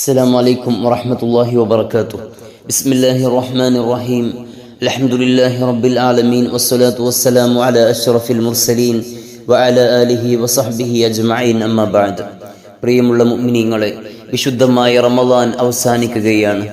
السلام عليكم ورحمة الله وبركاته. بسم الله الرحمن الرحيم. الحمد لله رب العالمين والصلاة والسلام على أشرف المرسلين وعلى آله وصحبه أجمعين أما بعد. പ്രിയമുള്ള മുഅ്മിനീങ്ങളെ, വിശുദ്ധമായ റമളാൻ അവസാനിക്കുകയാണ്.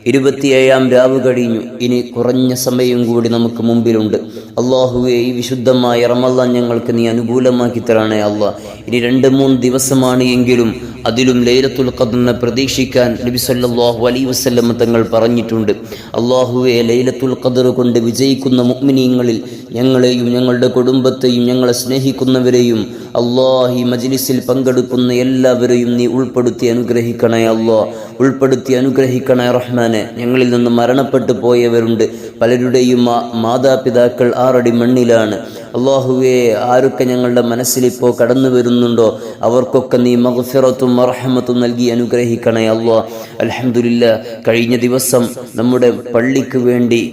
27-ാം രാവ് കഴിഞ്ഞു. ഇനി കുറഞ്ഞ സമയം കൂടി നമുക്ക് മുമ്പിലുണ്ട്. അള്ളാഹുവേ, ഈ വിശുദ്ധമായ റമളാൻ ഞങ്ങൾക്ക് നീ അനുകൂലമാക്കി തരണേ അള്ളാഹ്. ഇനി 2-3 ദിവസമാണ് എങ്കിലും അതിലും ലൈലത്തുൽ ഖദ്റിനെ പ്രതീക്ഷിക്കാൻ നബി സല്ലല്ലാഹു അലൈഹി വസല്ലം തങ്ങൾ പറഞ്ഞിട്ടുണ്ട്. അള്ളാഹുവേ, ലൈലത്തുൽ ഖദ്ർ കൊണ്ട് വിജയിക്കുന്ന മുഅ്മിനീങ്ങളിൽ ഞങ്ങളെയും ഞങ്ങളുടെ കുടുംബത്തെയും ഞങ്ങളെ സ്നേഹിക്കുന്നവരെയും അള്ളാഹ് ഈ മജ്ലിസിൽ പങ്കെടുക്കുന്ന എല്ലാവരെയും നീ ഉൾപ്പെടുത്തി അനുഗ്രഹിക്കണേ അള്ളാഹ്, ഉൾപ്പെടുത്തി അനുഗ്രഹിക്കണേ റഹ്മാനെ. ഞങ്ങളിൽ നിന്ന് മരണപ്പെട്ടു പോയവരുണ്ട്. പലരുടെയും മാതാപിതാക്കൾ 6 അടി മണ്ണിലാണ്. അള്ളാഹുവേ, ആരൊക്കെ ഞങ്ങളുടെ മനസ്സിലിപ്പോൾ കടന്നു വരുന്നുണ്ടോ അവർക്കൊക്കെ നീ മഗ്ഫിറത്തും മർഹമത്തും നൽകി അനുഗ്രഹിക്കണേ അള്ളാഹ്. അൽഹംദുലില്ലാ, കഴിഞ്ഞ ദിവസം നമ്മുടെ പള്ളിക്ക് വേണ്ടി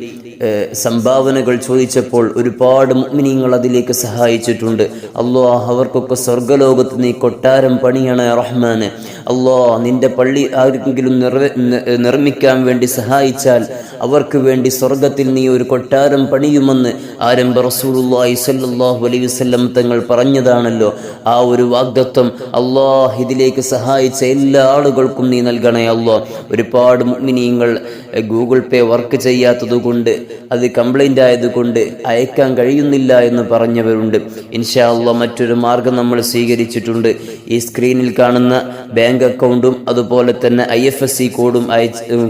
സംഭാവനകൾ ചോദിച്ചപ്പോൾ ഒരുപാട് മുഅ്മിനീങ്ങൾ അതിലേക്ക് സഹായിച്ചിട്ടുണ്ട്. അല്ലാഹ്, അവർക്കൊക്കെ സ്വർഗ്ഗലോകത്ത് നീ കൊട്ടാരം പണിയണേ റഹ്മാനെ. അല്ലാഹ്, നിന്റെ പള്ളി ആരെങ്കിലും നിർമ്മിക്കാൻ വേണ്ടി സഹായിച്ചാൽ അവർക്ക് വേണ്ടി സ്വർഗത്തിൽ നീ ഒരു കൊട്ടാരം പണിയുമെന്ന് ആരംഭ റസൂലുള്ളാഹി സ്വല്ലല്ലാഹു അലൈഹി വസല്ലം തങ്ങൾ പറഞ്ഞതാണല്ലോ. ആ ഒരു വാഗ്ദത്വം അല്ലാഹ് ഇതിലേക്ക് സഹായിച്ച എല്ലാ ആളുകൾക്കും നീ നൽകണേ അല്ലാഹ്. ഒരുപാട് മുഅ്മിനീങ്ങൾ ഗൂഗിൾ പേ വർക്ക് ചെയ്യാത്തതുകൊണ്ട്, അത് കംപ്ലൈൻ്റ് ആയതുകൊണ്ട് അയക്കാൻ കഴിയുന്നില്ല എന്ന് പറഞ്ഞവരുണ്ട്. ഇൻഷാ അല്ലാഹ് മറ്റൊരു മാർഗം നമ്മൾ സ്വീകരിച്ചിട്ടുണ്ട്. ഈ സ്ക്രീനിൽ കാണുന്ന ബാങ്ക് അക്കൗണ്ടും അതുപോലെ തന്നെ IFSC കോഡും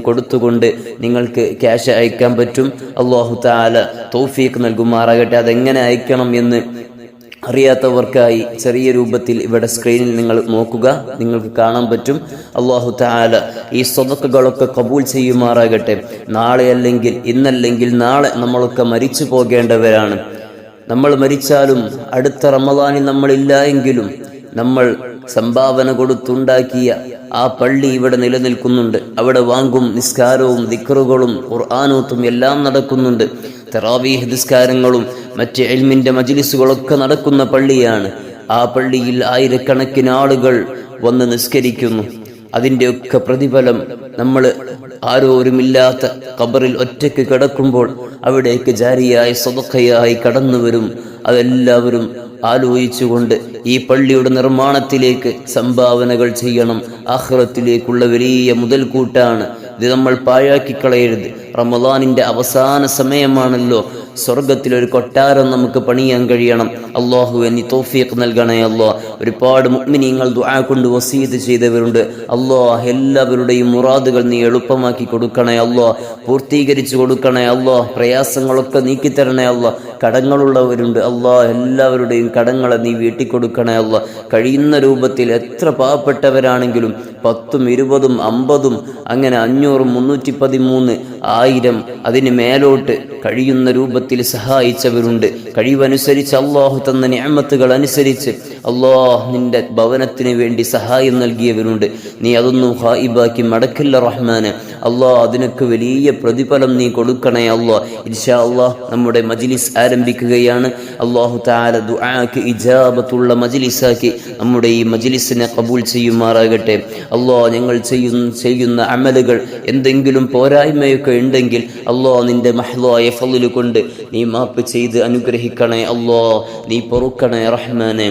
കൊടുത്തുകൊണ്ട് നിങ്ങൾക്ക് ക്യാഷ് അയക്കാൻ പറ്റും. അല്ലാഹു തആല തൗഫീഖ് നൽകുമാറാകട്ടെ. അതെങ്ങനെ അയക്കണം എന്ന് അറിയാത്തവർക്കായി ചെറിയ രൂപത്തിൽ ഇവിടെ സ്ക്രീനിൽ നിങ്ങൾ നോക്കുക, നിങ്ങൾക്ക് കാണാൻ പറ്റും. അല്ലാഹു തആല ഈ സ്വതക്കകളൊക്കെ കബൂൽ ചെയ്യുമാറാകട്ടെ. നാളെ അല്ലെങ്കിൽ ഇന്നല്ലെങ്കിൽ നാളെ നമ്മളൊക്കെ മരിച്ചു പോകേണ്ടവരാണ്. നമ്മൾ മരിച്ചാലും അടുത്ത റമളാനിൽ നമ്മളില്ല എങ്കിലും നമ്മൾ സംഭാവന കൊടുത്തുണ്ടാക്കിയ ആ പള്ളി ഇവിടെ നിലനിൽക്കുന്നുണ്ട്. അവിടെ വാങ്ങും, നിസ്കാരവും ദിക്റുകളും ഖുർആനോത്തും എല്ലാം നടക്കുന്നുണ്ട്. തറാവീഹ് നിസ്കാരങ്ങളും മറ്റ് ഇൽമിന്റെ മജ്ലിസുകളൊക്കെ നടക്കുന്ന പള്ളിയാണ്. ആ പള്ളിയിൽ ആയിരക്കണക്കിന് ആളുകൾ വന്ന് നിസ്കരിക്കുന്നു. അതിൻ്റെയൊക്കെ പ്രതിഫലം നമ്മൾ ആരോരുമില്ലാത്ത ഖബറിൽ ഒറ്റയ്ക്ക് കിടക്കുമ്പോൾ അവിടേക്ക് ജാരിയായി സദഖയായി കടന്നു വരും. അതെല്ലാവരും ആലോചിച്ചുകൊണ്ട് ഈ പള്ളിയുടെ നിർമ്മാണത്തിലേക്ക് സംഭാവനകൾ ചെയ്യണം. ആഖിറത്തിലേക്കുള്ള വലിയ മുതൽക്കൂട്ടാണ് ഇത്. നമ്മൾ പാഴാക്കി കളയരുത്. റമളാനിന്റെ അവസാന സമയമാണല്ലോ. സ്വർഗത്തിലൊരു കൊട്ടാരം നമുക്ക് പണിയാൻ കഴിയണം. അല്ലാഹുവേ, നീ തൗഫീഖ് നൽകണേ അല്ലാഹ്. ഒരുപാട് മുഅ്മിനീങ്ങൾ ദുആ കൊണ്ട് വസീയത്ത് ചെയ്തവരുണ്ട്. അല്ലാഹ്, എല്ലാവരുടെയും മുറാദുകൾ നീ എളുപ്പമാക്കി കൊടുക്കണേ അല്ലാഹ്, പൂർത്തീകരിച്ചു കൊടുക്കണേ അല്ലാഹ്. പ്രയാസങ്ങളൊക്കെ നീക്കിത്തരണേ അല്ലാഹ്. കടങ്ങളുള്ളവരുണ്ട്. അല്ലാഹ്, എല്ലാവരുടെയും കടങ്ങളെ നീ വീട്ടിക്കൊടുക്കണേ അല്ലാഹ്. കഴിയുന്ന രൂപത്തിൽ എത്ര പാവപ്പെട്ടവരാണെങ്കിലും 10ഉം 20ഉം 50ഉം അങ്ങനെ 500ഉം 313 1000 അതിന് മേലോട്ട് കഴിയുന്ന രൂപത്തിൽ സഹായിച്ചവരുണ്ട്. കഴിവനുസരിച്ച് അള്ളാഹു തന്ന നിഅമത്തുകൾ അനുസരിച്ച് അള്ളാഹ് നിന്റെ ഭവനത്തിന് വേണ്ടി സഹായം നൽകിയവരുണ്ട്. നീ അതൊന്നും ഖായിബാക്കി മടക്കില്ല റഹ്മാനെ. അള്ളാഹ്, അതിനൊക്കെ വലിയ പ്രതിഫലം നീ കൊടുക്കണേ അള്ളാഹ്. ഇൻഷാ അള്ളാഹ് നമ്മുടെ മജ്ലിസ് ആരംഭിക്കുകയാണ്. അള്ളാഹു തആല ദുആക്ക് ഇജാബത്തുള്ള മജ്ലിസാക്കി നമ്മുടെ ഈ മജ്ലിസിനെ ഖബൂൽ ചെയ്യുമാറാകട്ടെ. അള്ളാഹ്, ഞങ്ങൾ ചെയ്യുന്ന അമലുകൾ എന്തെങ്കിലും പോരായ്മയൊക്കെ ഉണ്ടെങ്കിൽ അള്ളാഹ് നിന്റെ മഹ്ലായ ഫള് കൊണ്ട് നീ മാപ്പ് ചെയ്ത് അനുഗ്രഹിക്കണേ അല്ലാഹ്, നീ പൊറുക്കണേ റഹ്മാനെ.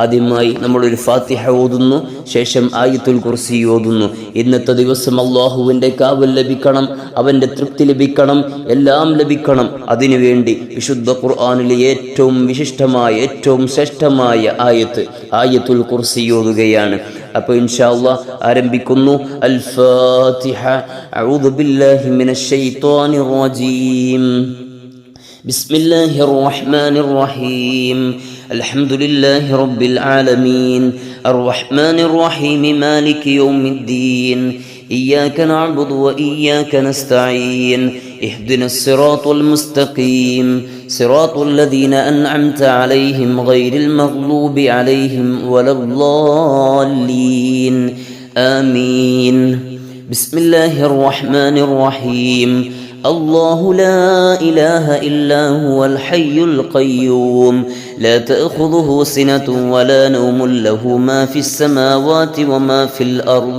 ആദ്യമായി നമ്മളൊരു ഫാത്തിഹ ഓതുന്നു, ശേഷം ആയത്തുൽ കുർസി ഓതുന്നു. ഇന്നത്തെ ദിവസം അല്ലാഹുവിന്റെ കാവൽ ലഭിക്കണം, അവന്റെ തൃപ്തി ലഭിക്കണം, എല്ലാം ലഭിക്കണം. അതിനുവേണ്ടി വിശുദ്ധ ഖുർആനിലെ ഏറ്റവും വിശിഷ്ടമായ ഏറ്റവും ശ്രേഷ്ഠമായ ആയത്തുൽ കുർസി ഓതുകയാണ്. അപ്പോൾ ഇൻഷാ അല്ലാഹ് ആരംഭിക്കുന്നു. അൽ ഫാത്തിഹ. അഊദു ബില്ലാഹി മിനശ് ശൈത്വാനിർ റജീം. بسم الله الرحمن الرحيم. الحمد لله رب العالمين الرحمن الرحيم مالك يوم الدين إياك نعبد وإياك نستعين اهدنا الصراط المستقيم صراط الذين أنعمت عليهم غير المغضوب عليهم ولا الضالين آمين. بسم الله الرحمن الرحيم. الله لا إله إلا هو الحي القيوم لا تأخذه سنة ولا نوم له ما في السماوات وما في الأرض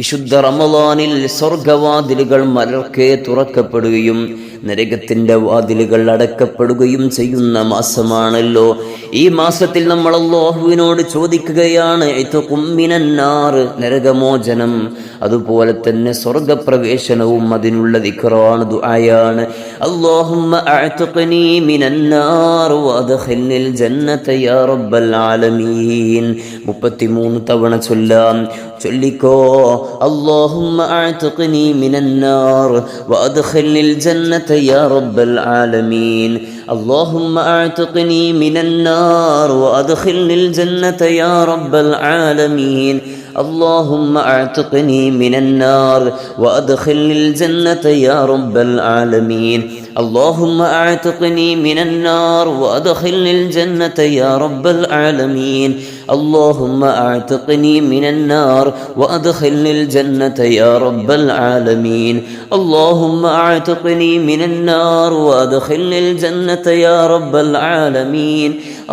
വിശുദ്ധ റമളാനിൽ സ്വർഗവാതിലുകൾ മലർക്കെ തുറക്കപ്പെടുകയും നരകത്തിന്റെ വാതിലുകൾ അടക്കപ്പെടുകയും ചെയ്യുന്ന മാസമാണല്ലോ. ഈ മാസത്തിൽ നമ്മൾ അല്ലാഹുവിനോട് ചോദിക്കുകയാണ് ഇത്ഖും മിനന്നാർ, നരകമോചനം, അതുപോലെ തന്നെ സ്വർഗപ്രവേശനവും അതിനുള്ള ദിക്റാണ്, ദുആയാണ്. അല്ലാഹുമ്മ അഅ്തിഖ്നി മിനന്നാർ വഅദ്ഖിൽനിൽ ജന്നത യാ റബ്ബൽ ആലമീൻ. 33 തവണ ചൊല്ലിക്കോ. അല്ലാഹുമ്മ അഅ്തിഖ്നി മിനന്നാർ വഅദ്ഖിൽനിൽ ജന്നത യാ റബ്ബൽ ആലമീൻ. اللهم أعتقني من النار وأدخلني الجنة يا رب العالمين. اللهم أعتقني من النار وأدخلني الجنة يا رب العالمين. اللهم أعتقني من النار وأدخلني الجنة يا رب العالمين. اللهم أعتقني من النار وأدخلني الجنة يا رب العالمين. اللهم أعتقني من النار وأدخلني الجنة يا رب العالمين.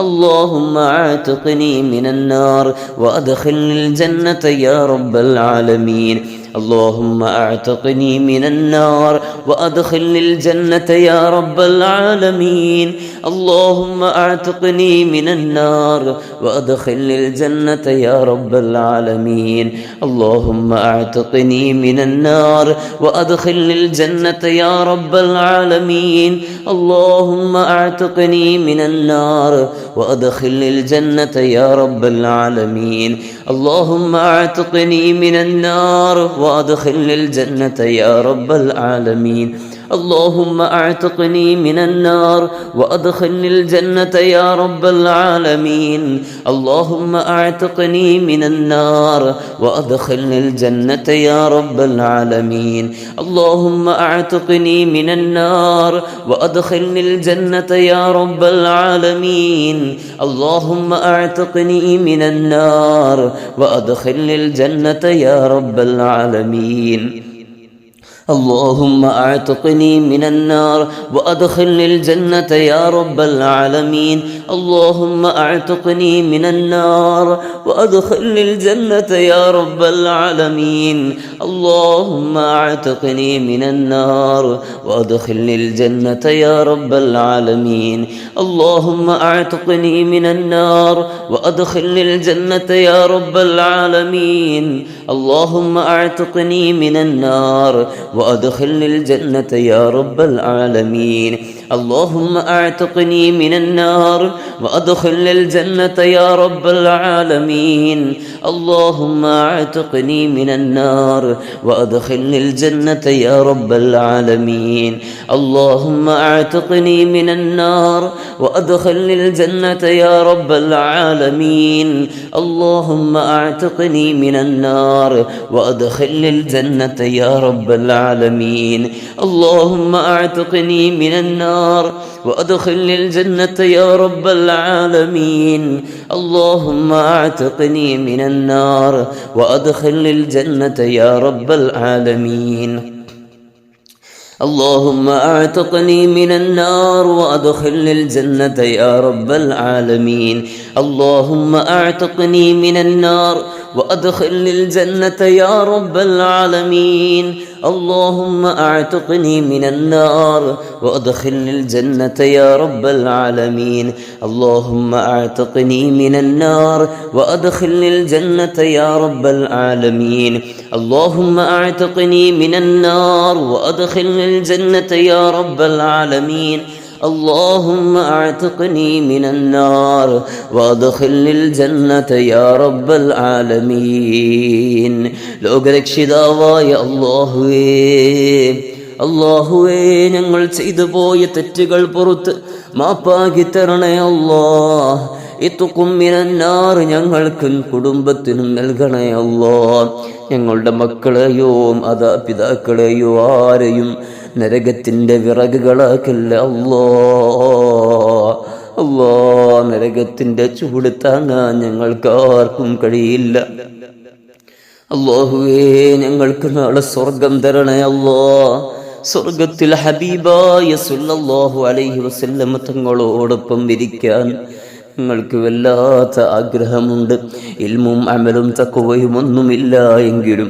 اللهم أعتقني من النار وأدخلني الجنة يا رب العالمين. اللهم أعتقني من النار وأدخلني الجنة يا رب العالمين. اللهم أعتقني من النار وأدخلني الجنة يا رب العالمين. اللهم أعتقني من النار وأدخلني الجنة يا رب العالمين. اللهم أعتقني من النار وأدخلني الجنة يا رب العالمين. اللهم أعتقني من النار وأدخلني الجنة يا رب العالمين. اللهم أعتقني من النار وأدخلني الجنة يا رب العالمين. اللهم أعتقني من النار وأدخلني الجنة يا رب العالمين. اللهم أعتقني من النار وأدخلني الجنة يا رب العالمين. اللهم أعتقني من النار وأدخلني الجنة يا رب العالمين. اللهم أعتقني من النار وأدخلني الجنة يا رب العالمين. اللهم أعتقني من النار وأدخلني الجنة يا رب العالمين. اللهم أعتقني من النار وأدخلني الجنة يا رب العالمين. اللهم أعتقني من النار وأدخلني الجنة يا رب العالمين. اللهم أعتقني من النار وأدخلني الجنة يا رب العالمين. اللهم أعتقني من النار وأدخلني الجنة يا رب العالمين. اللهم أعتقني من النار وأدخلني الجنة يا رب العالمين. اللهم أعتقني من النار وأدخلني الجنة يا رب العالمين. اللهم أعتقني من النار وأدخلني الجنة يا رب العالمين. اللهم أعتقني من النار وأدخلني الجنة يا رب العالمين. اللهم أعتقني من النار وأدخلني الجنة يا رب العالمين. اللهم أعتقني من النار وأدخلني الجنة يا رب العالمين. اللهم أعتقني من النار وأدخلني الجنة يا رب العالمين. اللهم أعتقني من النار وأدخلني الجنة يا رب العالمين. اللهم أعتقني من النار وأدخلني الجنة يا رب العالمين. اللهم أعتقني من النار وأدخلني الجنة يا رب العالمين. اللهم أعتقني من النار وأدخلني الجنة يا رب العالمين. ലോകരക്ഷിതാവായ അല്ലാഹുവേ, ഞങ്ങൾ ചെയ്തു പോയ തെറ്റുകൾ പുറത്ത് മാപ്പാക്കി തരണേ അല്ലാഹ്. ഇത്ഖും മിനന്നാർ, ഞങ്ങൾക്കും കുടുംബത്തിനും നൽകണേ അല്ലാഹ്. ഞങ്ങളുടെ മക്കളെയോ മാതാപിതാക്കളെയോ ആരെയും നരകത്തിന്റെ വിറകുകളാക്കല്ല അല്ലാഹ്. നരകത്തിന്റെ ചൂട് താങ്ങാൻ ഞങ്ങൾക്ക് ആർക്കും കഴിയില്ല. അല്ലാഹുവേ, ഞങ്ങൾക്ക് നാളെ സ്വർഗം തരണേ അല്ലാഹ്. സ്വർഗത്തിൽ ഹബീബായ സല്ലല്ലാഹു അലൈഹി വസല്ലം തങ്ങളോടൊപ്പം ഇരിക്കാൻ ഞങ്ങൾക്ക് വല്ലാത്ത ആഗ്രഹമുണ്ട്. ഇൽമും അമലും തഖ്വയും ഒന്നുമില്ല എങ്കിലും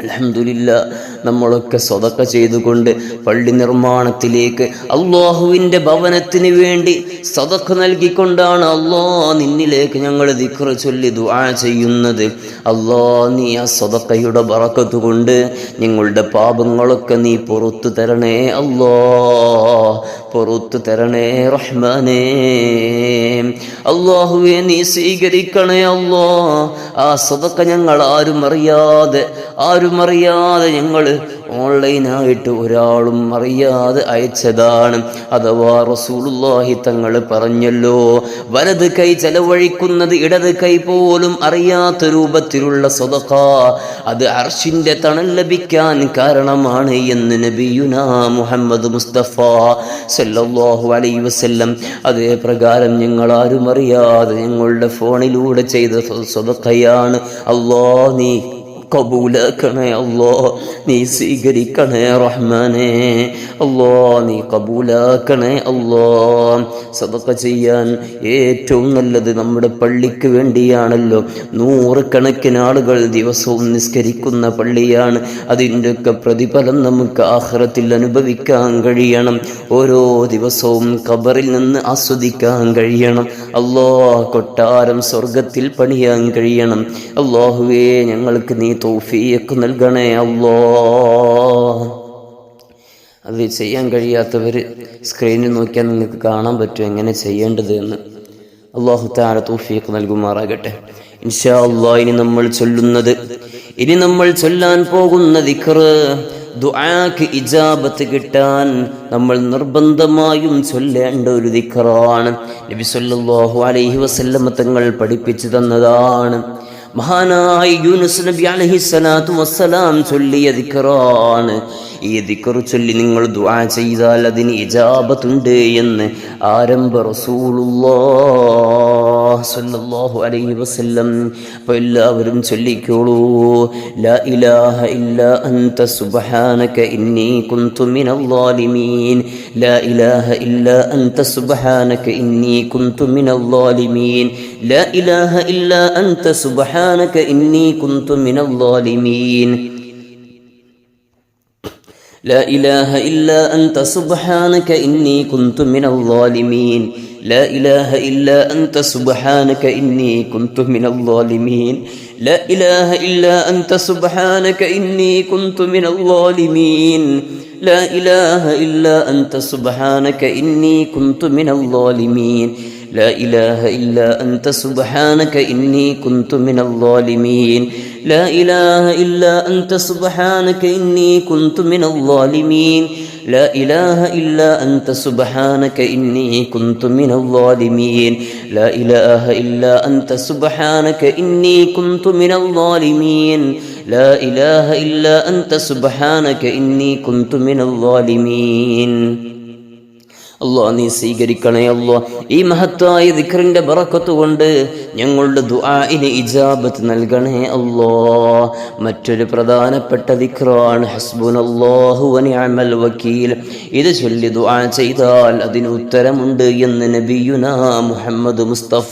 അൽഹംദുലില്ലാഹ്, നമ്മളൊക്കെ സ്വതക്ക ചെയ്തുകൊണ്ട് പള്ളി നിർമ്മാണത്തിലേക്ക് അല്ലാഹുവിൻ്റെ ഭവനത്തിന് വേണ്ടി സ്വതക്ക നൽകിക്കൊണ്ടാണ് അല്ലാ നിന്നിലേക്ക് ഞങ്ങൾ ദിക്ർ ചൊല്ലി ദുആ ചെയ്യുന്നത്. അല്ലാ, നീ ആ സ്വതക്കയുടെ ബറക്കത്ത് കൊണ്ട് ഞങ്ങളുടെ പാപങ്ങളൊക്കെ നീ പുറത്തു തരണേ അല്ലാ, പുറത്തു തരണേ റഹ്മാനേ. അല്ലാഹുവേ, നീ സ്വീകരിക്കണേ അല്ലാ. ആ സ്വതക്ക ഞങ്ങൾ ആരും അറിയാതെ ഞങ്ങൾ ഓൺലൈനായിട്ട് ഒരാളും അറിയാതെ അയച്ചതാണ്. അഥവാ റസൂലുള്ളാഹി തങ്ങൾ പറഞ്ഞല്ലോ, വലത് കൈ ചെലവഴിക്കുന്നത് ഇടത് കൈ പോലും അറിയാത്ത രൂപത്തിലുള്ള സ്വതഖ അത് അർശിന്റെ തണൽ ലഭിക്കാൻ കാരണമാണ് എന്ന് നബിയുനാ മുഹമ്മദ് മുസ്തഫ സല്ലല്ലാഹു അലൈഹി വസല്ലം. അതേ പ്രകാരം ഞങ്ങൾ ആരും അറിയാതെ ഞങ്ങളുടെ ഫോണിലൂടെ ചെയ്ത സ്വതഖയാണ്. അല്ലാ, നീ കബൂലാക്കണേ അല്ലാ, നീ സ്വീകരിക്കണേ റഹ്മാനേ. അല്ലാ, നീ കബൂലാക്കണേ അല്ലാ. സദഖ ചെയ്യാൻ ഏറ്റവും നല്ലത് നമ്മുടെ പള്ളിക്ക് വേണ്ടിയാണല്ലോ. 100 കണക്കിന് ആളുകൾ ദിവസവും നിസ്കരിക്കുന്ന പള്ളിയാണ്. അതിൻ്റെയൊക്കെ പ്രതിഫലം നമുക്ക് ആഖിറത്തിൽ അനുഭവിക്കാൻ കഴിയണം. ഓരോ ദിവസവും ഖബറിൽ നിന്ന് ആസ്വദിക്കാൻ കഴിയണം. അല്ലാ, കൊട്ടാരം സ്വർഗത്തിൽ പണിയാൻ കഴിയണം. അല്ലാഹുവേ, ഞങ്ങൾക്ക് നീ തൗഫീഖ് നൽകണേ അല്ലാ. അത് ചെയ്യാൻ കഴിയാത്തവർ സ്ക്രീനിൽ നോക്കിയാൽ നിങ്ങൾക്ക് കാണാൻ പറ്റും എങ്ങനെ ചെയ്യേണ്ടത് എന്ന്. അല്ലാഹു തആല തൗഫീഖ് നൽകുമാറാകട്ടെ. ഇൻഷാ അല്ലാഹ് ഇനി നമ്മൾ ചൊല്ലാൻ പോകുന്ന ദിക്ർ ദുആക്ക് ഇജാബത്ത് കിട്ടാൻ നമ്മൾ നിർബന്ധമായും ചൊല്ലേണ്ട ഒരു ദിക്റാണ്. നബി സല്ലല്ലാഹു അലൈഹി വസല്ലം തങ്ങൾ പഠിപ്പിച്ചു തന്നതാണ്. മഹാനായ യൂനുസ് നബി അലൈഹിസ്സലാത്തു വസ്സലാം ചൊല്ലിയ ദിക്റാണ്. ഈ ദിക്ർ ചൊല്ലി നിങ്ങൾ ദുആ ചെയ്താൽ അതിന് ഇജാബത്തുണ്ട് എന്ന് ആരംഭ റസൂലുള്ളാഹി സ്വല്ലല്ലാഹു അലൈഹി വസല്ലം. അപ്പോൾ എല്ലാവരും ചൊല്ലിക്കോളൂ. ലാ ഇലാഹ ഇല്ലാ അൻത സുബ്ഹാനക ഇന്നി കുൻതു മിനൽ ളാലിമീൻ. ലാ ഇലാഹ ഇല്ലാ അൻത സുബ്ഹാനക ഇന്നി കുൻതു മിനൽ ളാലിമീൻ. ലാ ഇലാഹ ഇല്ലാ അൻത സുബ്ഹാനക ഇന്നി കുൻതു മിനൽ ളാലിമീൻ. لا إله إلا أنت سبحانك إني كنت من الظالمين. لا إله إلا أنت سبحانك إني كنت من الظالمين. لا إله إلا أنت سبحانك إني كنت من الظالمين. لا إله إلا أنت سبحانك إني كنت من الظالمين. لا إله إلا أنت سبحانك إني كنت من الظالمين. لا إله إلا أنت سبحانك إني كنت من الظالمين. لا إله إلا أنت سبحانك إني كنت من الظالمين. لا إله إلا أنت سبحانك إني كنت من الظالمين. لا إله إلا أنت سبحانك إني كنت من الظالمين. അല്ലാ, നീ സ്വീകരിക്കണേ അല്ലാ. ഈ മഹത്തായ ദിക്റിന്റെ ബറക്കത്ത് കൊണ്ട് ഞങ്ങളുടെ ദുആഇന് ഇജാബത്ത് നൽകണേ അല്ലാ. മറ്റൊരു പ്രധാനപ്പെട്ട ദിക്റാണ് ഹസ്ബുനല്ലാഹു വനിഅമൽ വക്കീൽ. ഇത് ചൊല്ലി ദുആ ചെയ്താൽ അതിന് ഉത്തരമുണ്ട് എന്ന് നബിയുനാ മുഹമ്മദ് മുസ്തഫ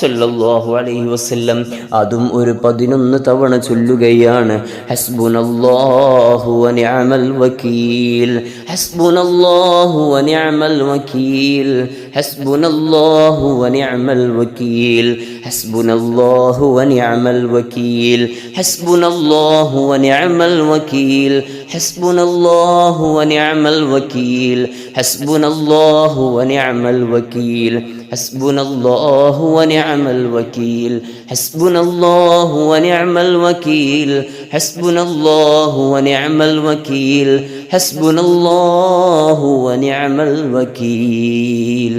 സല്ലല്ലാഹു അലൈഹി വസല്ലം. അതും ഒരു 11 തവണ ചൊല്ലുകയാണ്. ഹസ്ബുനല്ലാഹു വനിഅമൽ വക്കീൽ. ഹസ്ബുനല്ലാഹു വനിഅമൽ الوكيل. حسبنا الله ونعم الوكيل. حسبنا الله ونعم الوكيل. حسبنا الله ونعم الوكيل. حسبنا الله ونعم الوكيل. حسبنا الله ونعم الوكيل. حسبنا الله ونعم الوكيل. حسبنا الله ونعم الوكيل. حسبنا الله ونعم الوكيل. حسبنا الله ونعم الوكيل.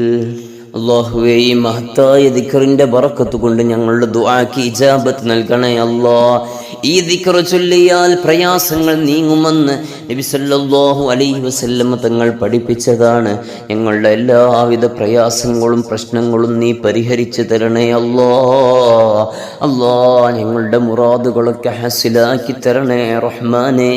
അല്ലാഹുവേ, ഈ മഹത്തായ ദിക്റിന്റെ ബറക്കത്ത് കൊണ്ട് ഞങ്ങളുടെ ദുആക്ക് ഇജാബത്ത് നൽകണേ അല്ലാ. ഈ ദിക്ർ ചൊല്ലിയാൽ പ്രയാസങ്ങൾ നീങ്ങുമെന്ന് നബി സല്ലല്ലാഹു അലൈഹി വസല്ലം തങ്ങൾ പഠിപ്പിച്ചതാണ്. ഞങ്ങളുടെ എല്ലാവിധ പ്രയാസങ്ങളും പ്രശ്നങ്ങളും നീ പരിഹരിച്ചു തരണേ അല്ലാ. അല്ലാ, ഞങ്ങളുടെ മുറാദുകളൊക്കെ ഹസിലാക്കി തരണേ റഹ്മാനേ.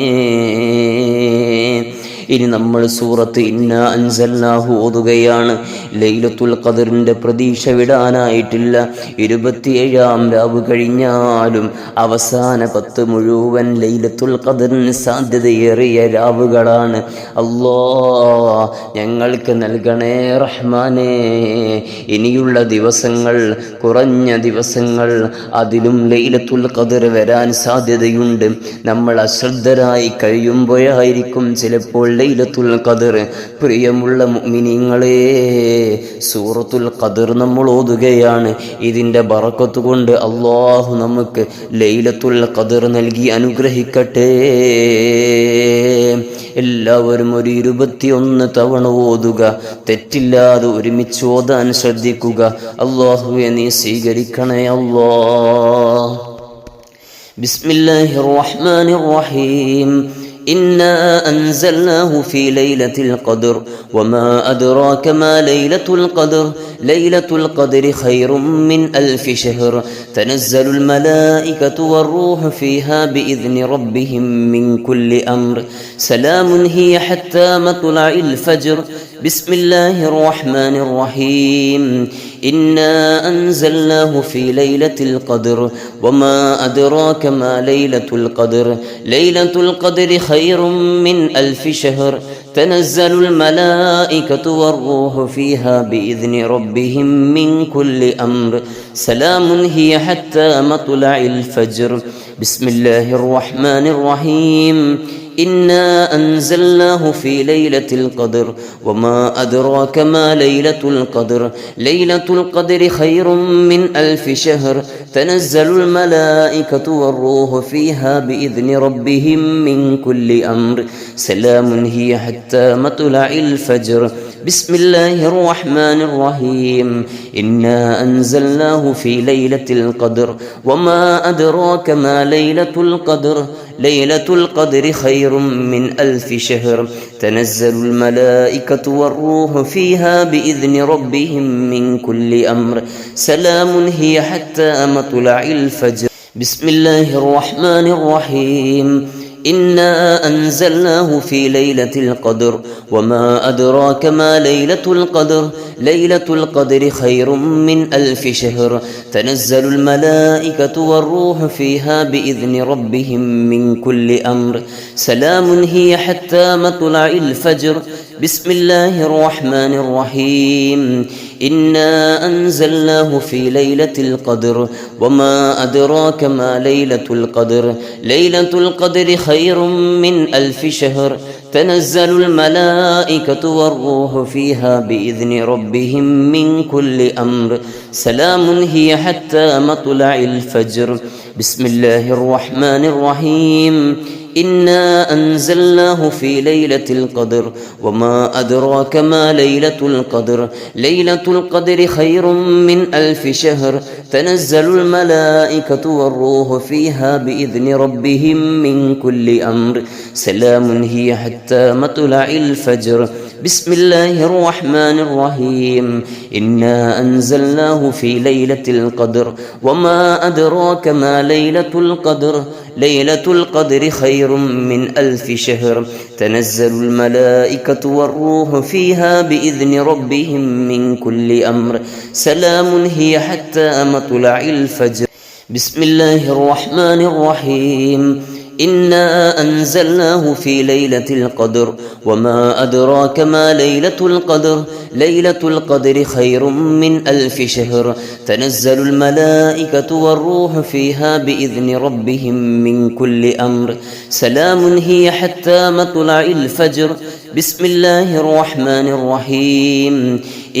ഇനി നമ്മൾ സൂറത്ത് ഇന്നാ അൻസൽനാഹു ഓതുകയാണ്. ലൈലത്തുൽ ഖദറിന്റെ പ്രതീക്ഷ വിടാനായിട്ടില്ല. 27-ാം രാവ് കഴിഞ്ഞാലും അവസാന 10 മുഴുവൻ ലൈലത്തുൽ ഖദറിന് സാധ്യതയേറിയ രാവുകളാണ്. അല്ലാഹ് ഞങ്ങൾക്ക് നൽകണേ റഹ്മാനേ. ഇനിയുള്ള ദിവസങ്ങൾ, കുറഞ്ഞ ദിവസങ്ങൾ, അതിലും ലൈലത്തുൽ ഖദർ വരാൻ സാധ്യതയുണ്ട്. നമ്മൾ അശ്രദ്ധരായി കഴിയുമ്പോഴായിരിക്കും ചിലപ്പോൾ ലൈലത്തുൽ ഖദർ. പ്രിയമുള്ള മുഅ്മിനീങ്ങളെ, സൂറത്തുൽ ഖദർ നമ്മൾ ഓതുകയാണ്. ഇതിൻ്റെ ബറക്കത്ത് കൊണ്ട് അല്ലാഹു നമുക്ക് ലൈലത്തുൽ ഖദർ നൽകി അനുഗ്രഹിക്കട്ടെ. എല്ലാവരും ഒരു 21 തവണ ഓതുക. തെറ്റില്ലാതെ ഒരുമിച്ച് ഓതാൻ ശ്രദ്ധിക്കുക. അല്ലാഹുവേ നീ സ്വീകരിക്കണേ അല്ലാഹ്. ബിസ്മില്ലാഹിർ റഹ്മാനിർ റഹീം. إنا أنزلناه في ليلة القدر وما أدراك ما ليلة القدر ليلة القدر خير من 1000 شهر تنزل الملائكة والروح فيها بإذن ربهم من كل أمر سلام هي حتى مطلع الفجر بسم الله الرحمن الرحيم إنا أنزلناه في ليلة القدر وما أدراك ما ليلة القدر ليلة القدر خير من 1000 شهر تنزل الملائكة والروح فيها بإذن ربهم من كل أمر سلام هي حتى مطلع الفجر بسم الله الرحمن الرحيم إنا أنزلناه في ليلة القدر وما أدراك ما ليلة القدر ليلة القدر خير من 1000 شهر تنزل الملائكة والروح فيها بإذن ربهم من كل أمر سلام هي حتى مطلع الفجر بسم الله الرحمن الرحيم إنا أنزلناه في ليلة القدر وما أدراك ما ليلة القدر ليلة القدر خير من 1000 شهر تنزل الملائكة والروح فيها بإذن ربهم من كل أمر سلام هي حتى مطلع الفجر بسم الله الرحمن الرحيم إنا أنزلناه في ليلة القدر وما أدراك ما ليلة القدر ليلة القدر خير من 1000 شهر تنزل الملائكة والروح فيها بإذن ربهم من كل أمر سلام هي حتى مطلع الفجر بسم الله الرحمن الرحيم إنا أنزلناه في ليلة القدر وما أدراك ما ليلة القدر ليلة القدر خير من 1000 شهر تنزل الملائكة والروح فيها بإذن ربهم من كل أمر سلام هي حتى مطلع الفجر بسم الله الرحمن الرحيم إنا أنزلناه في ليلة القدر وما أدراك ما ليلة القدر ليلة القدر خير من 1000 شهر تنزل الملائكة والروح فيها بإذن ربهم من كل أمر سلام هي حتى مطلع الفجر بسم الله الرحمن الرحيم إنا أنزلناه في ليلة القدر وما أدراك ما ليلة القدر ليلة القدر خير من 1000 شهر تنزل الملائكة والروح فيها بإذن ربهم من كل أمر سلام هي حتى مطلع الفجر بسم الله الرحمن الرحيم إنا أنزلناه في ليلة القدر وما أدراك ما ليلة القدر ليلة القدر خير من 1000 شهر تنزل الملائكة والروح فيها بإذن ربهم من كل أمر سلام هي حتى مطلع الفجر بسم الله الرحمن الرحيم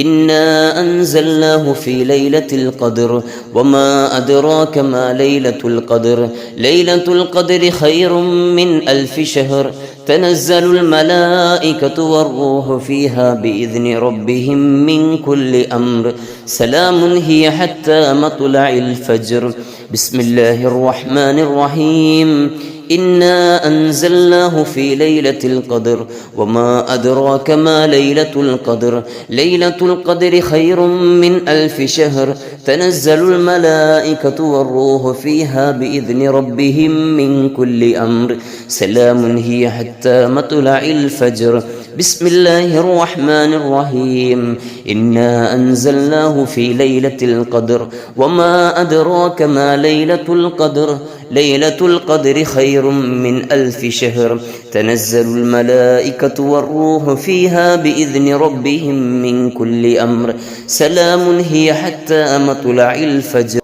إنا أنزلناه في ليلة القدر وما أدراك ما ليلة القدر ليلة القدر خير من 1000 شهر تنزل الملائكة والروح فيها بإذن ربهم من كل أمر سلام هي حتى مطلع الفجر بسم الله الرحمن الرحيم إنا أنزلناه في ليلة القدر وما أدراك ما ليلة القدر ليلة القدر خير من 1000 شهر تنزل الملائكة والروح فيها بإذن ربهم من كل أمر سلام هي حتى مطلع الفجر بسم الله الرحمن الرحيم إنا أنزلناه في ليلة القدر وما أدراك ما ليلة القدر ليلة القدر خير من 1000 شهر تنزل الملائكة والروح فيها بإذن ربهم من كل أمر سلام هي حتى مطلع الفجر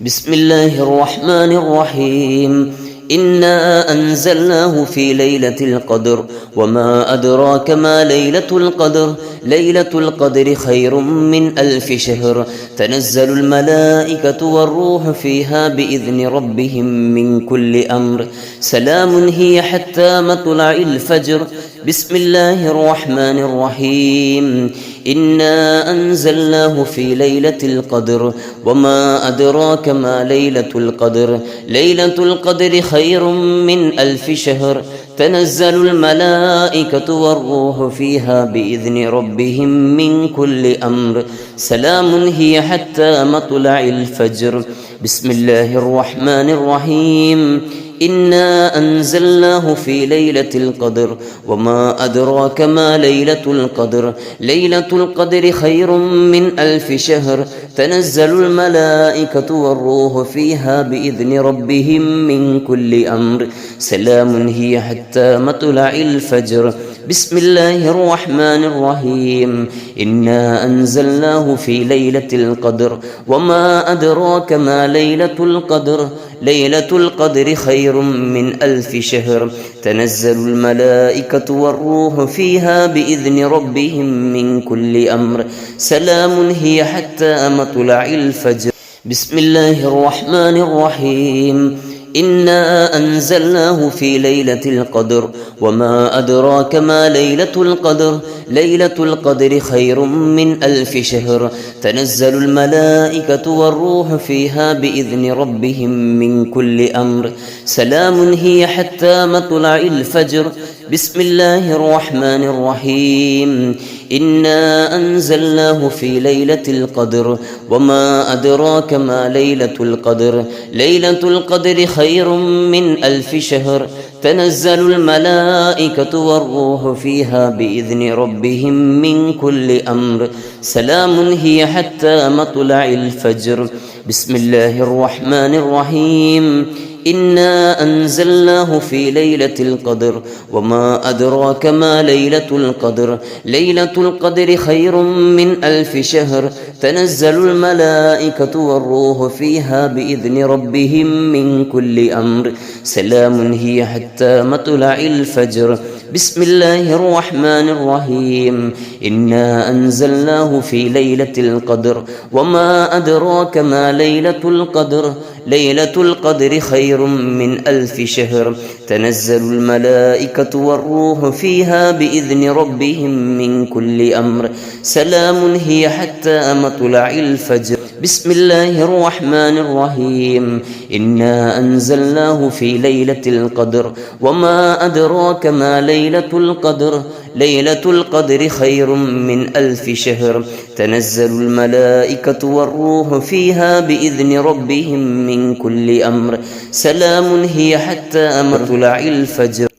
بسم الله الرحمن الرحيم إنا أنزلناه في ليلة القدر وما أدراك ما ليلة القدر ليلة القدر خير من 1000 شهر تنزل الملائكة والروح فيها بإذن ربهم من كل أمر سلام هي حتى مطلع الفجر بسم الله الرحمن الرحيم إنا أنزلناه في ليلة القدر وما أدراك ما ليلة القدر ليلة القدر خير من 1000 شهر تنزل الملائكة والروح فيها بإذن ربهم من كل أمر سلام هي حتى مطلع الفجر بسم الله الرحمن الرحيم إنا أنزلناه في ليلة القدر وما أدراك ما ليلة القدر ليلة القدر خير من 1000 شهر تنزل الملائكة والروح فيها بإذن ربهم من كل أمر سلام هي حتى مطلع الفجر بسم الله الرحمن الرحيم إنا أنزلناه في ليلة القدر وما أدراك ما ليلة القدر ليلة القدر خير من 1000 شهر تنزل الملائكة والروح فيها بإذن ربهم من كل أمر سلام هي حتى مطلع الفجر بسم الله الرحمن الرحيم إنا أنزلناه في ليلة القدر وما أدراك ما ليلة القدر ليلة القدر خير من 1000 شهر تنزل الملائكة والروح فيها بإذن ربهم من كل أمر سلام هي حتى مطلع الفجر بسم الله الرحمن الرحيم إنا أنزلناه في ليلة القدر وما أدراك ما ليلة القدر ليلة القدر خير من 1000 شهر تنزل الملائكة والروح فيها بإذن ربهم من كل أمر سلام هي حتى مطلع الفجر بسم الله الرحمن الرحيم إنا أنزلناه في ليلة القدر وما أدراك ما ليلة القدر ليلة القدر خير من 1000 شهر تنزل الملائكة والروح فيها بإذن ربهم من كل أمر سلام هي حتى مطلع الفجر بسم الله الرحمن الرحيم إنا أنزلناه في ليلة القدر وما أدراك ما ليلة القدر ليلة القدر خير من 1000 شهر تنزل الملائكة والروح فيها بإذن ربهم من كل أمر سلام هي حتى مطلع الفجر بسم الله الرحمن الرحيم إنا أنزلناه في ليلة القدر وما أدراك ما ليلة القدر ليلة القدر خير من 1000 شهر تنزل الملائكة والروح فيها بإذن ربهم من كل أمر سلام هي حتى مطلع الفجر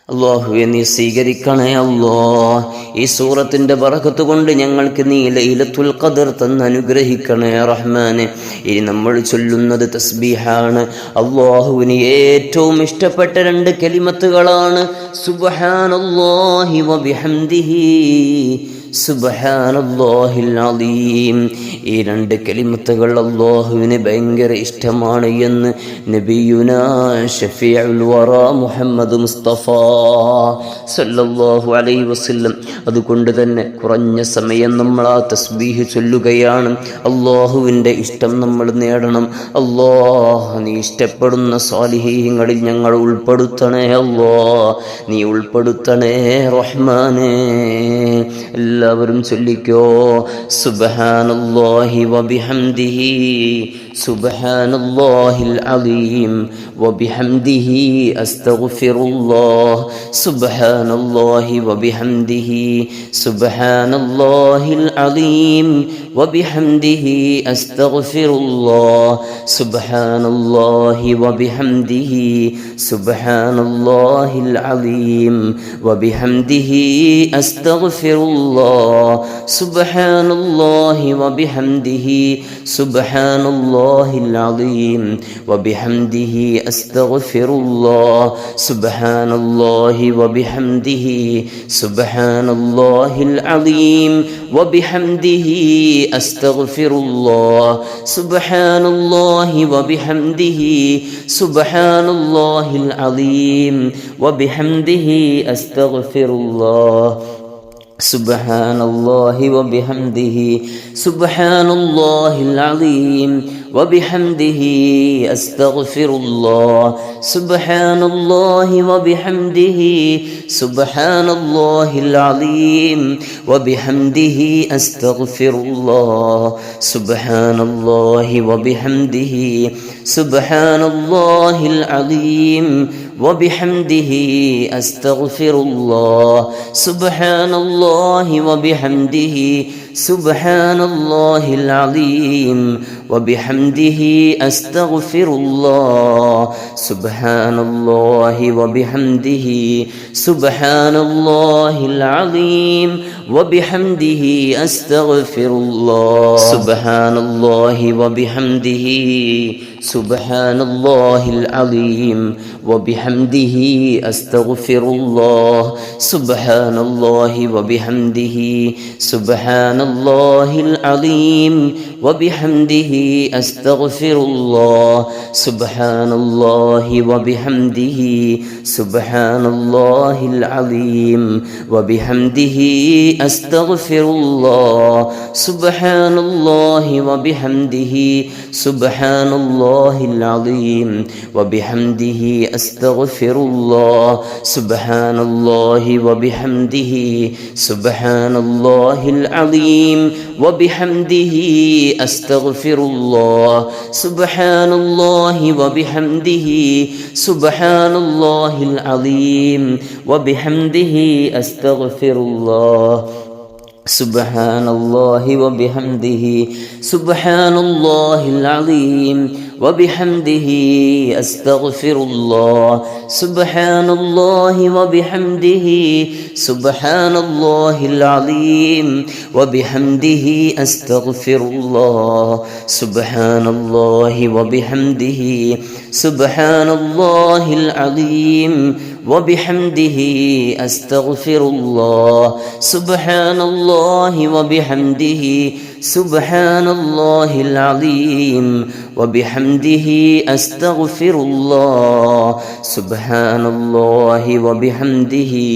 അല്ലാഹുവേ നീ സ്വീകരിക്കണേ അല്ലാഹ് ഈ സൂറത്തിന്റെ ബറക്കത്ത് കൊണ്ട് ഞങ്ങൾക്ക് നീ ലൈലത്തുൽ ഖദർ തന്ന് അനുഗ്രഹിക്കണേ റഹ്മാനെ ഇനി നമ്മൾ ചൊല്ലുന്നത് തസ്ബീഹാണ് അല്ലാഹുവിന് ഏറ്റവും ഇഷ്ടപ്പെട്ട 2 കലിമത്തുകളാണ് സുബ്ഹാനല്ലാഹി വബിഹംദിഹി സുബ്ഹാനല്ലാഹിൽ അലീം ഈ 2 കലിമത്തുകൾ അല്ലാഹുവിന് ഭയങ്കര ഇഷ്ടമാണ് എന്ന് നബിയുനാ ഷഫീഉൽ വറാ മുഹമ്മദ് മുസ്തഫ സല്ലല്ലാഹു അലൈഹി വസല്ലം അതുകൊണ്ട് തന്നെ കുറഞ്ഞ സമയം നമ്മൾ ആ തസ്ബീഹ് ചൊല്ലുകയാണ് അല്ലാഹുവിൻ്റെ ഇഷ്ടം നമ്മൾ നേടണം അല്ലാഹ് നീ ഇഷ്ടപ്പെടുന്ന സാലിഹീങ്ങളിൽ ഞങ്ങൾ ഉൾപ്പെടുത്തണേ അല്ലാഹ് നീ ഉൾപ്പെടുത്തണേ റഹ്മാനേ എല്ലാവരും ചൊല്ലിക്കോ സുബ്ഹാനല്ലാഹി വബിഹംദിഹി സുബ്ഹാനല്ലാഹിൽ അലീം വബിഹംദിഹി അസ്തഗ്ഫിറുല്ലാഹ് സുബ്ഹാനല്ലാഹി വബിഹംദിഹി സുബ്ഹാനല്ലാഹിൽ അലീം വബിഹംദിഹി അസ്തഗ്ഫിറുല്ലാഹ് സുബ്ഹാനല്ലാഹി വബിഹംദിഹി സുബ്ഹാനല്ലാഹിൽ അലീം വബിഹംദിഹി അസ്തഗ്ഫിറുല്ലാഹ് സുബ്ഹാനല്ലാഹി വബിഹംദിഹി സുബ്ഹാനല്ലാഹിൽ അലീം വബിഹംദിഹി അസ്തഗ്ഫിറുല്ലാഹ് സുബ്ഹാനല്ലാഹി വബിഹംദിഹി സുബ്ഹാനല്ലാഹിൽ അലീം വബിഹംദിഹി അസ്തഗ്ഫിറുല്ലാഹ് സുബ്ഹാനല്ലാഹി വബിഹംദിഹി സുബ്ഹാനല്ലാഹിൽ അലീം വബിഹംദിഹി അസ്തഗ്ഫിറുല്ലാഹ് സുബ്ഹാനല്ലാഹി വബിഹംദിഹി സുബ്ഹാനല്ലാഹിൽ അലീം വബിഹംദിഹി അസ്തഗ്ഫിറുല്ലാഹ് സുബ്ഹാനല്ലാഹി വബിഹംദിhi സുബ്ഹാനല്ലാഹിൽ അലീം വബിഹംദിhi അസ്തഗ്ഫിറുല്ലാഹ് സുബ്ഹാനല്ലാഹി വബിഹംദിhi സുബ്ഹാനല്ലാഹിൽ അലീം വബിഹംദിhi അസ്തഗ്ഫിറുല്ലാഹ് സുബ്ഹാനല്ലാഹി വബിഹംദിhi സുബ്ഹാനല്ലാഹിൽ അലീം വബിഹംദിhi അസ്തഗ്ഫിറുല്ലാഹ് സുബ്ഹാനല്ലാഹി വബിഹംദിhi സുബ്ഹാനല്ലാഹിൽ അലീം വബിഹംദിhi അസ്തഗ്ഫിറുല്ലാഹ് സുബ്ഹാനല്ലാഹി വബിഹംദിhi സുബ്ഹാനല്ലാഹിൽ അലീം വബിഹംദിhi അസ്തഗ്ഫിറുല്ലാഹ് സുബ്ഹാനല്ലാഹി വബിഹംദിhi സുബ്ഹാനല്ലാഹിൽ അലീം വബിഹംദിhi അസ്തഗ്ഫിറുല്ലാഹ് സുബ്ഹാനല്ലാഹി വബിഹംദിhi സുബ്ഹാനല്ലാഹിൽ അലീം വബിഹംദിhi അസ്തഗ്ഫിറുല്ലാഹ് സുബ്ഹാനല്ലാഹി വബിഹംദിhi സുബ്ഹാനല്ലാഹിൽ അലീം വബിഹംദിhi അസ്തഗ്ഫിറുല്ലാഹ് സുബ്ഹാനല്ലാഹി വബിഹംദിhi സുബ്ഹാനല്ലാഹിൽ അലീം വബിഹംദിhi അസ്തഗ്ഫിറുല്ലാഹ് സുബ്ഹാനല്ലാഹി വബിഹംദിhi സുബ്ഹാനല്ലാഹിൽ അലീം വബിഹംദിhi അസ്തഗ്ഫിറുല്ലാഹ് സുബ്ഹാനല്ലാഹി വബിഹംദിhi സുബ്ഹാനല്ലാഹിൽ അലീം വബിഹംദിhi അസ്തഗ്ഫിറുല്ലാഹ് സുബ്ഹാനല്ലാഹി വബിഹംദിhi സുബ്ഹാനല്ലാഹിൽ അലീം വബിഹംദിhi അസ്തഗ്ഫിറുല്ലാഹ് സുബ്ഹാനല്ലാഹി വബിഹംദിhi സുബ്ഹാനല്ലാഹിൽ അലീം വബിഹംദിhi അസ്തഗ്ഫിറുല്ലാഹ് സുബ്ഹാനല്ലാഹി വബിഹംദിhi സുബ്ഹാനല്ലാഹിൽ അലീം വബിഹംദിhi അസ്തഗ്ഫിറുല്ലാഹ് സുബ്ഹാനല്ലാഹി വബിഹംദിhi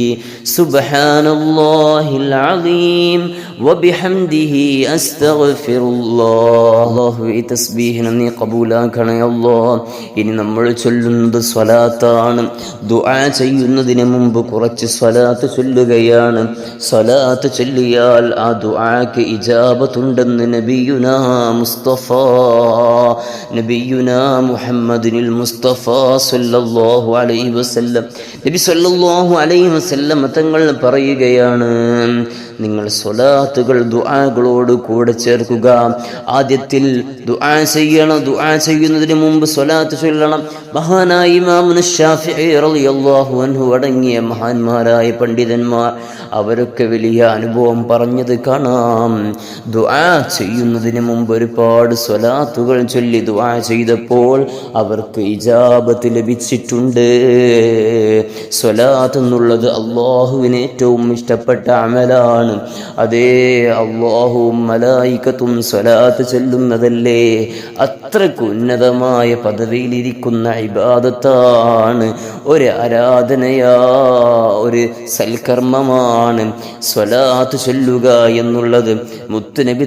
സുബ്ഹാനല്ലാഹിൽ അലീം വബിഹംദിhi അസ്തഗ്ഫിറുല്ലാഹ്. അല്ലാഹുവേ, ഈ തസ്ബീഹിനെ നീ ഖബൂലാക്കണേ അല്ലാഹ്. ഇനി നമ്മൾ ചൊല്ലുന്നത് സ്വലാത്താണ്. ദുആ ചെയ്യുന്നതിന് മുമ്പ് കുറച്ച് സ്വലാത്ത് ചൊല്ലുകയാണ്. സ്വലാത്ത് ചൊല്ലിയാൽ ആ ദുആക്ക് ഇജാബത്തുണ്ടെന്ന് നബിയുനാ മുസ്തഫ നബിയുനാ മുഹമ്മദിനിൽ മുസ്തഫ സല്ലല്ലാഹു അലൈഹി വസല്ലം നബി സല്ലല്ലാഹു അലൈഹി വസല്ലം തങ്ങൾ പറയുകയാണ്, നിങ്ങൾ സ്വലാത്തുകൾ ദുആകളോട് കൂടെ ചേർക്കുക. ആദ്യത്തിൽ ദുആ ചെയ്യണം. ദുആ ചെയ്യുന്നതിന് മുമ്പ് സ്വലാത്ത് ചൊല്ലണം. മഹാനായ ഇമാമുന ശാഫിഈ റളിയല്ലാഹു അൻഹു അടങ്ങിയ മഹാന്മാരായ പണ്ഡിതന്മാർ അവരൊക്കെ വലിയ അനുഭവം പറഞ്ഞത് കാണാം. ദുആ ചെയ്യുന്നതിന് മുമ്പ് ഒരുപാട് സ്വലാത്തുകൾ ചൊല്ലി ദുആ ചെയ്തപ്പോൾ അവർക്ക് ഇജാബത്ത് ലഭിച്ചിട്ടുണ്ട്. സ്വലാത്ത് എന്നുള്ളത് അല്ലാഹുവിന് ഏറ്റവും ഇഷ്ടപ്പെട്ട അമലാണ്. അതേ, അല്ലാഹുവും മലായികത്തും സ്വലാത്ത് ചൊല്ലുന്നതല്ലേ, അത്രയ്ക്ക് ഉന്നതമായ പദവിയിലിരിക്കുന്ന ഇബാദത്താണ്, ഒരു ആരാധനയാ, ഒരു സൽക്കർമ്മമാണ് സ്വലാത്ത് ചൊല്ലുക എന്നുള്ളത്. മുത്തുനബി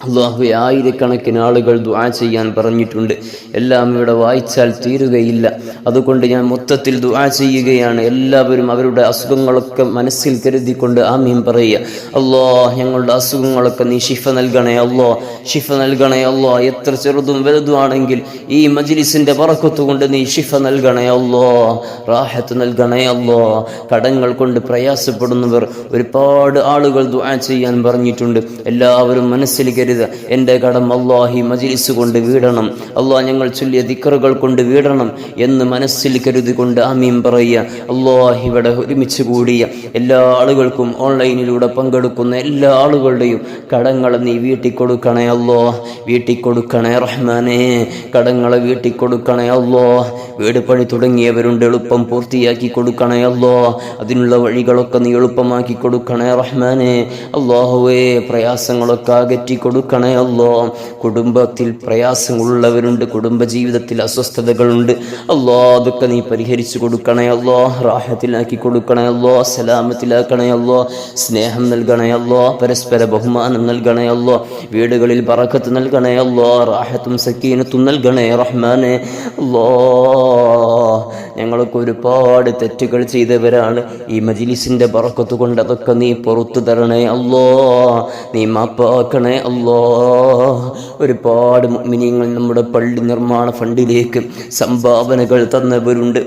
അല്ലാഹുവേ, ആയിരക്കണക്കിന് ആളുകൾ ദുആ ചെയ്യാൻ പറഞ്ഞിട്ടുണ്ട്. എല്ലാം ഇവിടെ വായിച്ചാൽ തീരുകയില്ല. അതുകൊണ്ട് ഞാൻ മൊത്തത്തിൽ ദുആ ചെയ്യുകയാണ്. എല്ലാവരും അവരുടെ അസുഖങ്ങളൊക്കെ മനസ്സിൽ കരുതിക്കൊണ്ട് ആമീൻ പറയുക. അല്ലാഹ്, ഞങ്ങളുടെ അസുഖങ്ങളൊക്കെ നീ ശിഫ നൽകണേ അല്ലാഹ്, ശിഫ നൽകണേ അല്ലാഹ്. എത്ര ചെറുതും വലുതുമാണെങ്കിൽ ഈ മജ്ലിസിന്റെ ബറക്കത്ത് കൊണ്ട് നീ ശിഫ നൽകണേ അല്ലാഹ്, റാഹത്ത് നൽകണേ അല്ലാഹ്. കടങ്ങൾ കൊണ്ട് പ്രയാസപ്പെടുന്നവർ ഒരുപാട് ആളുകൾ ദുആ ചെയ്യാൻ പറഞ്ഞിട്ടുണ്ട്. എല്ലാവരും മനസ്സിൽ കരുതുക, എൻ്റെ കടം അല്ലാഹി മജ്ലിസ് കൊണ്ട് വീടണം, അല്ലാഹ് ഞങ്ങൾ ചൊല്ലിയ ദിക്റുകൾ കൊണ്ട് വീടണം എന്ന് മനസ്സിൽ കരുതിക്കൊണ്ട് ആമീൻ പറയുക. അല്ലാഹ്, ഇവിടെ ഒരുമിച്ച് കൂടിയ എല്ലാ ആളുകൾക്കും, ഓൺലൈനിലൂടെ പങ്കെടുക്കുന്ന എല്ലാ ആളുകളുടെയും കടങ്ങളെ നീ വീട്ടിക്കൊടുക്കണേ അല്ലാഹ്, വീട്ടിക്കൊടുക്കണേ റഹ്മാനേ, കടങ്ങളെ വീട്ടിക്കൊടുക്കണേ അല്ലാഹ്. വീട് പണി തുടങ്ങിയവരുണ്ട്, എളുപ്പം പൂർത്തിയാക്കി കൊടുക്കണേ അല്ലാഹ്. അതിനുള്ള വഴികളൊക്കെ നീ എളുപ്പമാക്കി കൊടുക്കണേ റഹ്മാനേ. അല്ലാഹുവേ, പ്രയാസങ്ങളൊക്കെ അകറ്റി കൊടുക്കണേ അല്ലാഹ്. കുടുംബത്തിൽ പ്രയാസങ്ങളുള്ളവരുണ്ട്, കുടുംബജീവിതത്തിൽ അസ്വസ്ഥതകളുണ്ട്, അല്ലാഹ് അതൊക്കെ നീ പരിഹരിച്ചു കൊടുക്കണേ അല്ലാഹ്, റാഹത്തിലാക്കി കൊടുക്കണേ അല്ലാഹ്, സലാമത്തിലാക്കണേ അല്ലാഹ്, സ്നേഹം നൽകണേ അല്ലാഹ്, പരസ്പര ബഹുമാനം നൽകണേ അല്ലാഹ്, വീടുകളിൽ ബറക്കത്ത് നൽകണേ അല്ലാഹ്, റാഹത്തും സക്കീനത്തും നൽകണേ റഹ്മാനേ. അല്ലാഹ്, ഞങ്ങൾക്ക് ഒരുപാട് തെറ്റുകൾ ചെയ്തവരാണ്. ഈ മജ്ലിസിന്റെ ബറക്കത്ത് കൊണ്ട് അതൊക്കെ നീ പുറത്തു തരണേ അല്ലാഹ്, നീ മാപ്പാക്കണേ അല്ലാഹ്. ഒരുപാട് മുഅ്മിനീങ്ങൾ നമ്മുടെ പള്ളി നിർമ്മാണ ഫണ്ടിലേക്ക് സംഭാവനകൾ തന്നവരുണ്ട്,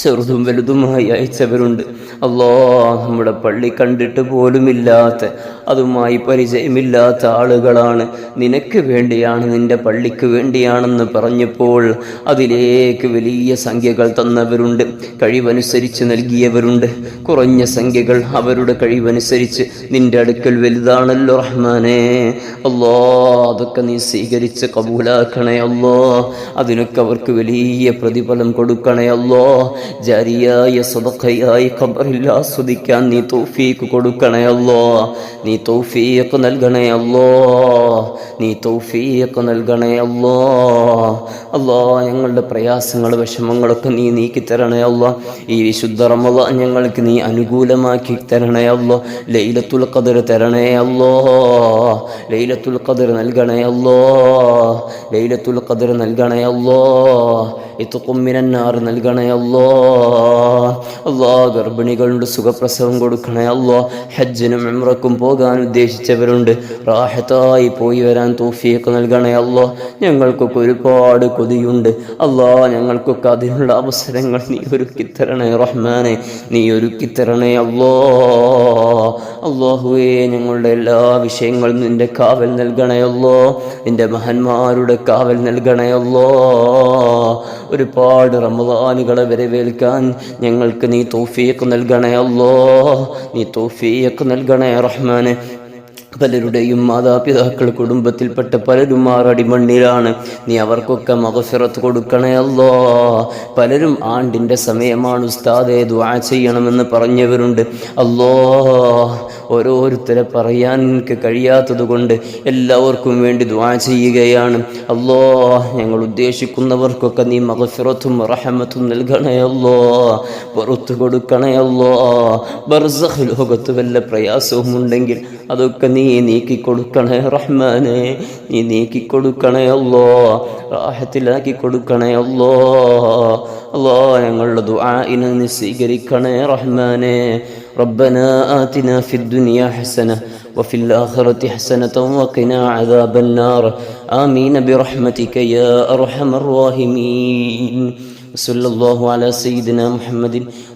ചെറുതും വലുതുമായി അയച്ചവരുണ്ട്. അല്ലാഹ്, നമ്മുടെ പള്ളി കണ്ടിട്ട് പോലുമില്ലാത്ത, അതുമായി പരിചയമില്ലാത്ത ആളുകളാണ്. നിനക്ക് വേണ്ടിയാണ്, നിന്റെ പള്ളിക്ക് വേണ്ടിയാണെന്ന് പറഞ്ഞപ്പോൾ അതിലേക്ക് വലിയ സംഖ്യകൾ തന്നവരുണ്ട്, കഴിവനുസരിച്ച് നൽകിയവരുണ്ട്. കുറഞ്ഞ സംഖ്യകൾ അവരുടെ കഴിവനുസരിച്ച് നിന്റെ അടുക്കൽ വലുതാണല്ലോ റഹ്മാനേ. അല്ലാഹ്, അതൊക്കെ നീ സ്വീകരിച്ച് കബൂലാക്കണേ അല്ലാഹ്. അതിനൊക്കെ അവർക്ക് വലിയ പ്രതിഫലം കൊടുക്കണേ അല്ലാഹ്. ജാരിയായ സദഖയായി ഖബറിൽ ആസ്വദിക്കാൻ നീ തൗഫീഖ് കൊടുക്കണേ അല്ലാഹ്, നീ തൗഫീഖ് നൽകണേ അല്ലാഹ്, നീ തൗഫീഖ് നൽകണേ അല്ലാഹ്. അല്ലാഹ്, ഞങ്ങളുടെ പ്രയാസങ്ങൾ വിഷമങ്ങളൊക്കെ നീ നീക്കി തരണേ അല്ലാഹ്. ഈ വിശുദ്ധ റമളാൻ ഞങ്ങൾക്ക് നീ അനുകൂലമാക്കി തരണേ അല്ലാഹ്. ലൈലത്തുൽ ഖദർ തരണേ അല്ലാഹ്, ലൈലത്തുൽ ഖദർ നൽകണേ അല്ലാഹ്, ലൈലത്തുൽ ഖദർ നൽകണേ അല്ലാഹ്. ഇത്ഖും മിനന്നാർ നൽകണേ അല്ലാഹ്. അല്ലാഹ്, ഗർഭിണികളുണ്ട്, സുഖപ്രസവം കൊടുക്കണേ അല്ലാഹ്. ഹജ്ജിനും ഉംറക്കും പോകാൻ ഉദ്ദേശിച്ചവരുണ്ട്, റാഹത്തായി പോയി വരാൻ തൗഫീഖ് നൽകണേ അല്ലാഹ്. ഞങ്ങൾക്കൊക്കെ ഒരുപാട് കൊതിയുണ്ട് അല്ലാഹ്, ഞങ്ങൾക്കൊക്കെ അതിനുള്ള അവസരങ്ങൾ നീ ഒരുക്കിത്തരണേ റഹ്മാനെ, നീ ഒരുക്കിത്തരണേ അല്ലാഹ്. അല്ലാഹുവേ, ഞങ്ങളുടെ എല്ലാ വിഷയങ്ങളും നിന്റെ കാവൽ നൽകണേ അല്ലാഹ്, നിന്റെ മഹാന്മാരുടെ കാവൽ നൽകണേ അല്ലാഹ്. ഒരുപാട് റമളാനുകളെ വരവേൽക്കാൻ ഞങ്ങൾക്ക് നീ തൗഫീഖ് നൽകണേ അല്ലാഹ്, നീ തൗഫീഖ് നൽകണേ റഹ്മാനെ. പലരുടെയും മാതാപിതാക്കൾ, കുടുംബത്തിൽപ്പെട്ട പലരും ആറടിമണ്ണിലാണ്, നീ അവർക്കൊക്കെ മഗ്ഫിറത്ത് കൊടുക്കണേ അല്ലാഹ്. പലരും ആണ്ടിൻ്റെ സമയമാണ് ഉസ്താദേ ദുആ ചെയ്യണമെന്ന് പറഞ്ഞവരുണ്ട്. അല്ലാഹ്, ഓരോരുത്തരെ പറയാൻ എനിക്ക് കഴിയാത്തത് കൊണ്ട് എല്ലാവർക്കും വേണ്ടി ദുആ ചെയ്യുകയാണ്. അല്ലാഹ്, ഞങ്ങൾ ഉദ്ദേശിക്കുന്നവർക്കൊക്കെ നീ മഗ്ഫിറത്തും റഹ്മത്തും നൽകണേ അല്ലാഹ്, പുറത്തു കൊടുക്കണേ അല്ലാഹ്. ബർസഖ് ലോകത്ത് വല്ല പ്രയാസവും ഉണ്ടെങ്കിൽ അതൊക്കെ നീ നീക്കിക്കൊടുക്കണേ റഹ്മാനെ, നീ നീക്കിക്കൊടുക്കണേ അല്ലാഹ്, റാഹത്തിലാക്കി കൊടുക്കണേ അല്ലാഹ്. അല്ലാഹ്, ഞങ്ങളുടെ ദുആഇനെ നീ സ്വീകരിക്കണേ റഹ്മാനെ. ربنا آتنا في الدنيا حسنة وفي الآخرة حسنة وقنا عذاب النار آمين برحمتك يا أرحم الراحمين. صلى الله على سيدنا محمد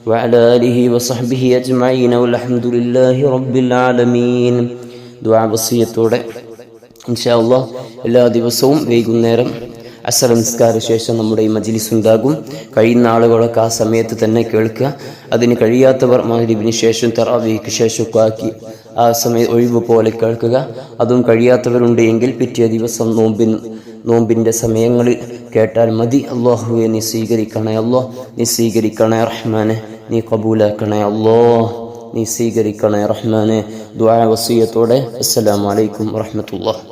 وعلى آله وصحبه أجمعين والحمد لله رب العالمين. ദുആ വസിയത്തോടെ ഇൻഷാ അല്ലാഹ് എല്ലാ ദിവസവും വൈകുന്നേരം അസർ നിസ്കാര ശേഷം നമ്മുടെ ഈ മജ്ലിസ് ഉണ്ടാകും. കഴിയുന്ന ആളുകളൊക്കെ ആ സമയത്ത് തന്നെ കേൾക്കുക. അതിന് കഴിയാത്തവർ മഗ്‌രിബിന് ശേഷം തറാവീഹ്ക്ക് ശേഷമൊക്കെ ആക്കി ആ സമയം ഒഴിവ് പോലെ കേൾക്കുക. അതും കഴിയാത്തവരുണ്ട് എങ്കിൽ പിറ്റേ ദിവസം നോമ്പിൻ്റെ സമയങ്ങളിൽ കേട്ടാൽ മതി. അല്ലാഹുവേ, നീ സ്വീകരിക്കണേ അല്ലാഹ്, നീ സ്വീകരിക്കണേ റഹ്മാനെ, നീ ഖബൂലാക്കണേ അല്ലാഹ്, നീ സ്വീകരിക്കണേ റഹ്മാനെ. ദുആ വസിയത്തോടെ അസ്സലാമു അലൈക്കും വറഹ്മത്തുള്ളാഹി.